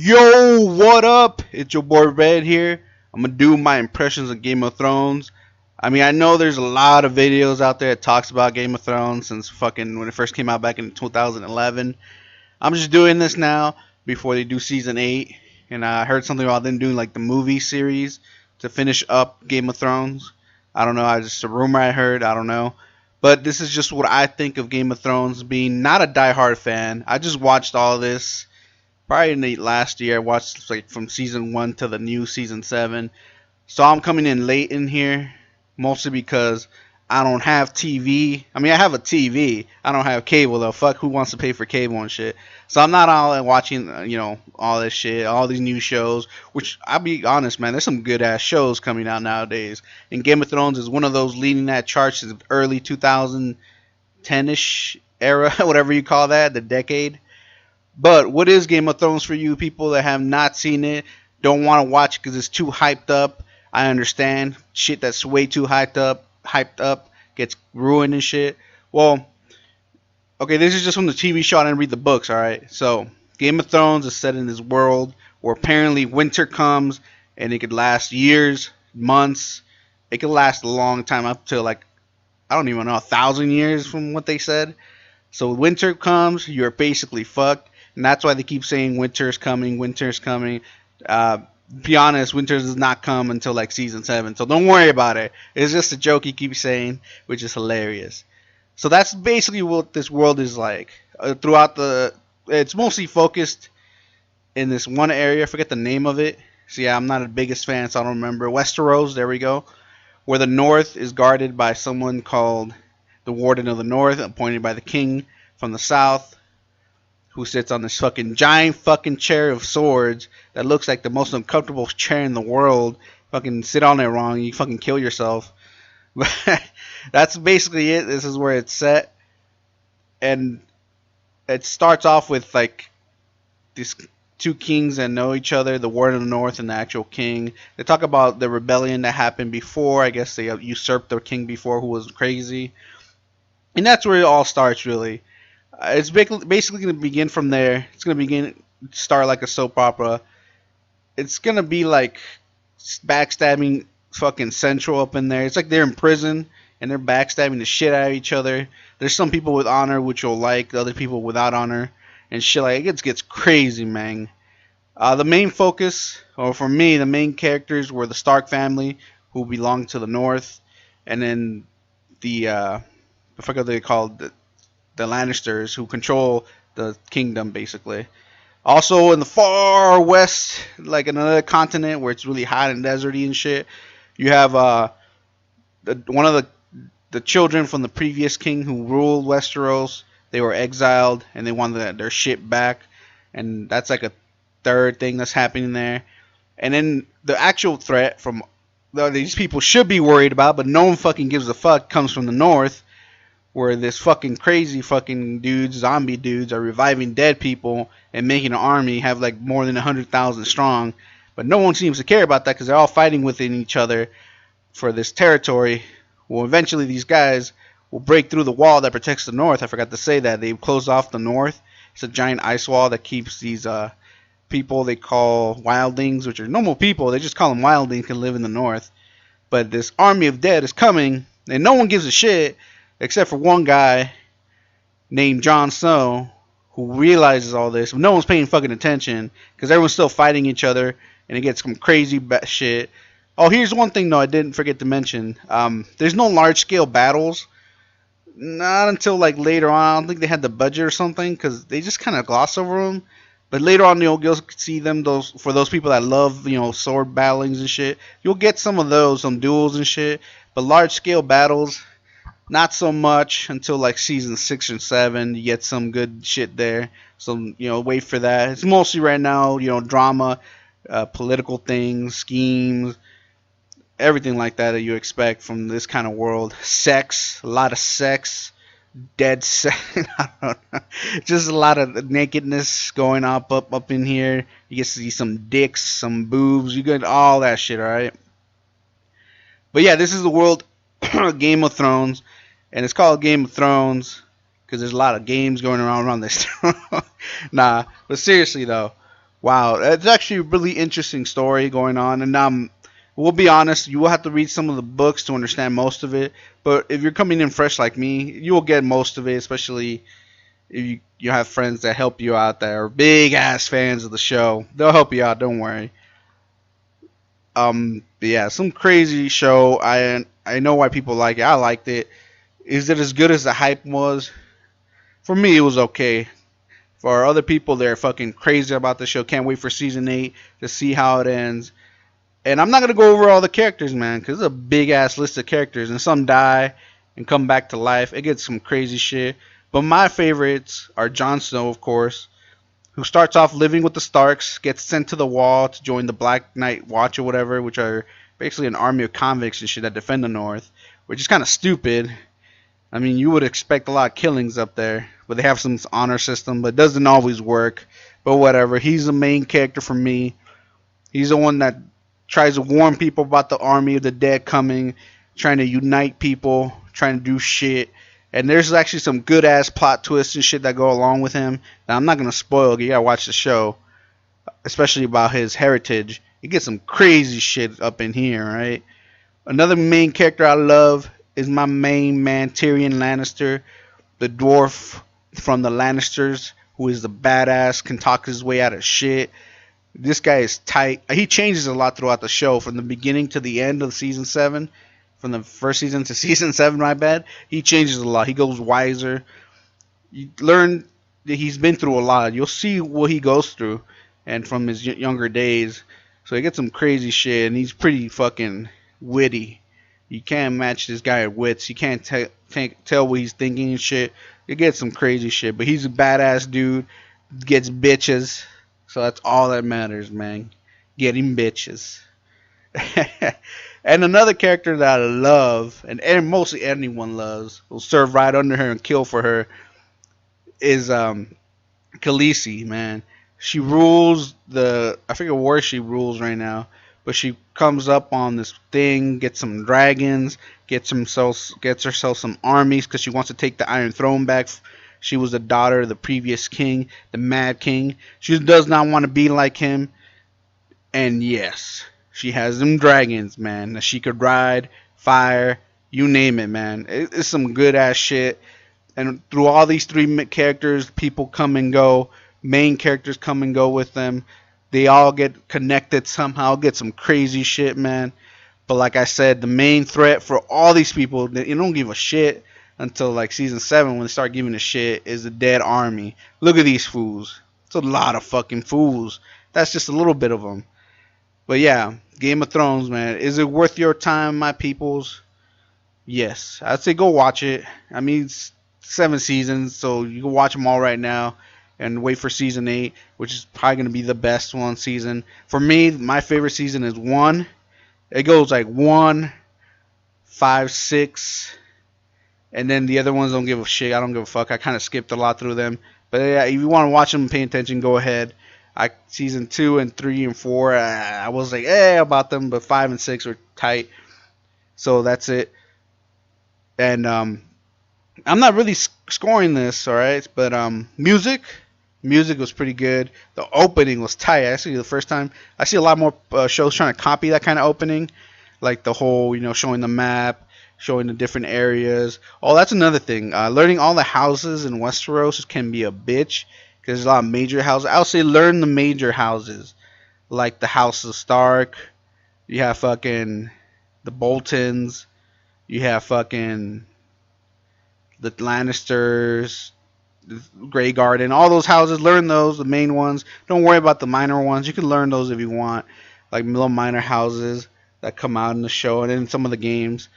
Yo, what up? It's your boy Red here. I'm gonna do my impressions of Game of Thrones. I mean, I know there's a lot of videos out there that talks about Game of Thrones since fucking when it first came out back in 2011. I'm just doing this now before they do season 8, and I heard something about them doing like the movie series to finish up Game of Thrones. I don't know, it's just a rumor I heard. I don't know, but this is just what I think of Game of Thrones. Being not a diehard fan, I just watched all of this. Probably in the last year, I watched like from season 1 to the new season 7. So I'm coming in late in here, mostly because I don't have TV. I mean, I have a TV. I don't have cable though. Fuck, who wants to pay for cable and shit? So I'm not all watching, all this shit, all these new shows. Which I'll be honest, man, there's some good ass shows coming out nowadays. And Game of Thrones is one of those leading that charts in the early 2010ish era, whatever you call that, the decade. But what is Game of Thrones for you people that have not seen it, don't want to watch it because it's too hyped up? I understand. Shit that's way too hyped up gets ruined and shit. Well, okay, this is just from the TV show. I didn't read the books, alright? So, Game of Thrones is set in this world where apparently winter comes and it could last years, months. It could last a long time, up to like, I don't even know, 1,000 years from what they said. So winter comes, you're basically fucked. And that's why they keep saying winter's coming, winter's coming. Be honest, winter does not come until like season 7. So don't worry about it. It's just a joke he keeps saying, which is hilarious. So that's basically what this world is like. It's mostly focused in this one area. I forget the name of it. So yeah, I'm not the biggest fan, so I don't remember. Westeros, there we go. Where the north is guarded by someone called the Warden of the North, appointed by the king from the south, who sits on this fucking giant fucking chair of swords that looks like the most uncomfortable chair in the world. Fucking sit on it wrong, you fucking kill yourself. That's basically it. This is where it's set. And it starts off with like these two kings that know each other, the Warden of the North and the actual king. They talk about the rebellion that happened before. I guess they usurped their king before, who was crazy. And that's where it all starts, really. It's basically going to begin from there. It's going to start like a soap opera. It's going to be like backstabbing fucking central up in there. It's like they're in prison and they're backstabbing the shit out of each other. There's some people with honor, which you'll like, other people without honor, and shit like it gets crazy, man. The main focus, or for me, the main characters were the Stark family, who belong to the North, and then I forget what they called the Lannisters, who control the kingdom basically. Also in the far west, like another continent where it's really hot and deserty and shit, you have one of the children from the previous king who ruled Westeros. They were exiled and they wanted their shit back, and that's like a third thing that's happening there. And then the actual threat from these people should be worried about, but no one fucking gives a fuck, comes from the north, where this fucking crazy fucking zombie dudes are reviving dead people and making an army, have like more than 100,000 strong. But no one seems to care about that because they're all fighting within each other for this territory. Well, eventually these guys will break through the wall that protects the north. I forgot to say that. They closed off the north. It's a giant ice wall that keeps these people they call wildlings, which are normal people. They just call them wildlings, can live in the north. But this army of dead is coming, and no one gives a shit except for one guy named Jon Snow, who realizes all this. No one's paying fucking attention because everyone's still fighting each other, and it gets some crazy shit. Oh, here's one thing though I didn't forget to mention. There's no large-scale battles. Not until like later on. I don't think they had the budget or something because they just kind of gloss over them. But later on, you'll see them. For those people that love, sword battlings and shit, you'll get some of those, some duels and shit. But large-scale battles, not so much until like season 6 and 7. You get some good shit there. So wait for that. It's mostly right now, drama. political things, schemes, everything like that you expect from this kind of world. Sex, a lot of sex, dead sex. I don't know. Just a lot of nakedness going up in here. You get to see some dicks, some boobs. You get all that shit, all right. But yeah, this is the world Game of Thrones, and it's called Game of Thrones because there's a lot of games going around this. Nah, but seriously though, wow, it's actually a really interesting story going on, and we'll be honest, you will have to read some of the books to understand most of it. But if you're coming in fresh like me, you will get most of it, especially if you have friends that help you out that are big ass fans of the show. They'll help you out, don't worry. Yeah, some crazy show. I know why people like it. I liked it. Is it as good as the hype was? For me, it was okay. For other people, they're fucking crazy about the show. Can't wait for season 8 to see how it ends. And I'm not gonna go over all the characters, man, because it's a big ass list of characters, and some die and come back to life. It gets some crazy shit. But my favorites are Jon Snow, of course, who starts off living with the Starks, gets sent to the Wall to join the Black Knight Watch or whatever, which are basically an army of convicts and shit that defend the North, which is kind of stupid. I mean, you would expect a lot of killings up there, but they have some honor system, but it doesn't always work. But whatever. He's the main character for me. He's the one that tries to warn people about the army of the dead coming, trying to unite people, trying to do shit. And there's actually some good ass plot twists and shit that go along with him. Now I'm not gonna spoil. You gotta watch the show, especially about his heritage. You get some crazy shit up in here, right? Another main character I love is my main man Tyrion Lannister, the dwarf from the Lannisters, who is the badass, can talk his way out of shit. This guy is tight. He changes a lot throughout the show, from the beginning to the end of season 7. From the first season to season 7, my bad. He changes a lot. He goes wiser. You learn that he's been through a lot. You'll see what he goes through, and from his younger days. So he gets some crazy shit, and he's pretty fucking witty. You can't match this guy at wits. You can't tell what he's thinking and shit. You get some crazy shit, but he's a badass dude. Gets bitches. So that's all that matters, man. Getting bitches. And another character that I love, and mostly anyone loves, will serve right under her and kill for her, is Khaleesi, man. She rules I forget where she rules right now, but she comes up on this thing, gets some dragons, gets herself some armies because she wants to take the Iron Throne back. She was the daughter of the previous king, the Mad King. She does not want to be like him. And yes, she has them dragons, man, that she could ride, fire, you name it, man. It's some good ass shit. And through all these three characters, people come and go. Main characters come and go with them. They all get connected somehow, get some crazy shit, man. But like I said, the main threat for all these people, they don't give a shit until like season 7 when they start giving a shit, is the dead army. Look at these fools. It's a lot of fucking fools. That's just a little bit of them. But yeah, Game of Thrones, man. Is it worth your time, my peoples? Yes. I'd say go watch it. I mean, it's 7 seasons, so you can watch them all right now and wait for season 8, which is probably going to be the best one season. For me, my favorite season is 1. It goes like 1, 5, 6, and then the other ones don't give a shit. I don't give a fuck. I kind of skipped a lot through them. But yeah, if you want to watch them and pay attention, go ahead. Season 2 and 3 and 4, I was like, about them, but 5 and 6 were tight. So that's it. And I'm not really scoring this, alright? But music was pretty good. The opening was tight. Actually, the first time I see a lot more shows trying to copy that kind of opening, like the whole, showing the map, showing the different areas. Oh, that's another thing. Learning all the houses in Westeros can be a bitch, because there's a lot of major houses. I would say learn the major houses, like the House of Stark. You have fucking the Boltons. You have fucking the Lannisters, the Grey Garden, all those houses. Learn those, the main ones. Don't worry about the minor ones. You can learn those if you want, like little minor houses that come out in the show and in some of the games.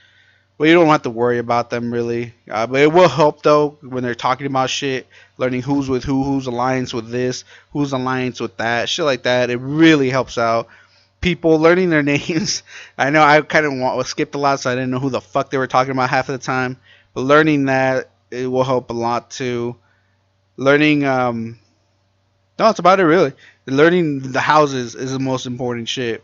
Well, you don't have to worry about them really, but it will help though when they're talking about shit, learning who's with who, who's alliance with this, who's alliance with that, shit like that. It really helps out people learning their names. I know I kind of skipped a lot, so I didn't know who the fuck they were talking about half of the time. But learning that it will help a lot too. Learning, no, it's about it really. Learning the houses is the most important shit.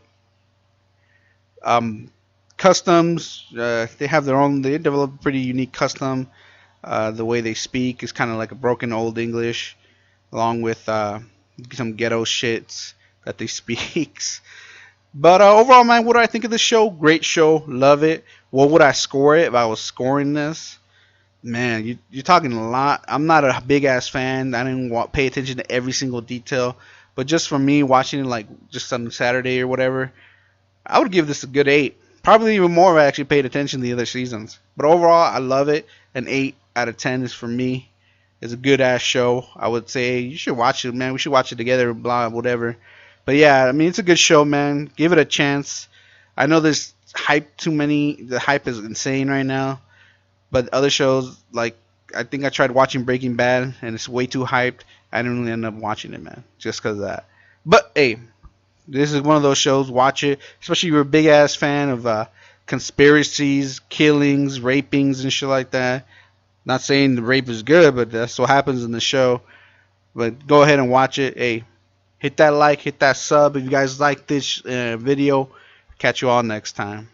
Um, Customs, they have their own. They develop a pretty unique custom. The way they speak is kind of like a broken old English, along with some ghetto shits that they speaks. But overall, man, what do I think of the show? Great show, love it. What would I score it if I was scoring this? Man, you're talking a lot. I'm not a big ass fan. I didn't pay attention to every single detail, but just for me watching it like just on Saturday or whatever, I would give this a good 8. Probably even more if I actually paid attention to the other seasons. But overall, I love it. An 8 out of 10 is for me. It's a good ass show. I would say you should watch it, man. We should watch it together, blah, whatever. But yeah, I mean, it's a good show, man. Give it a chance. I know there's hype too many. The hype is insane right now. But other shows, like, I think I tried watching Breaking Bad, and it's way too hyped. I didn't really end up watching it, man, just because of that. But, hey, this is one of those shows. Watch it, especially if you're a big ass fan of conspiracies, killings, rapings, and shit like that. Not saying the rape is good, but that's what happens in the show. But go ahead and watch it. Hey, hit that like, hit that sub if you guys like this video. Catch you all next time.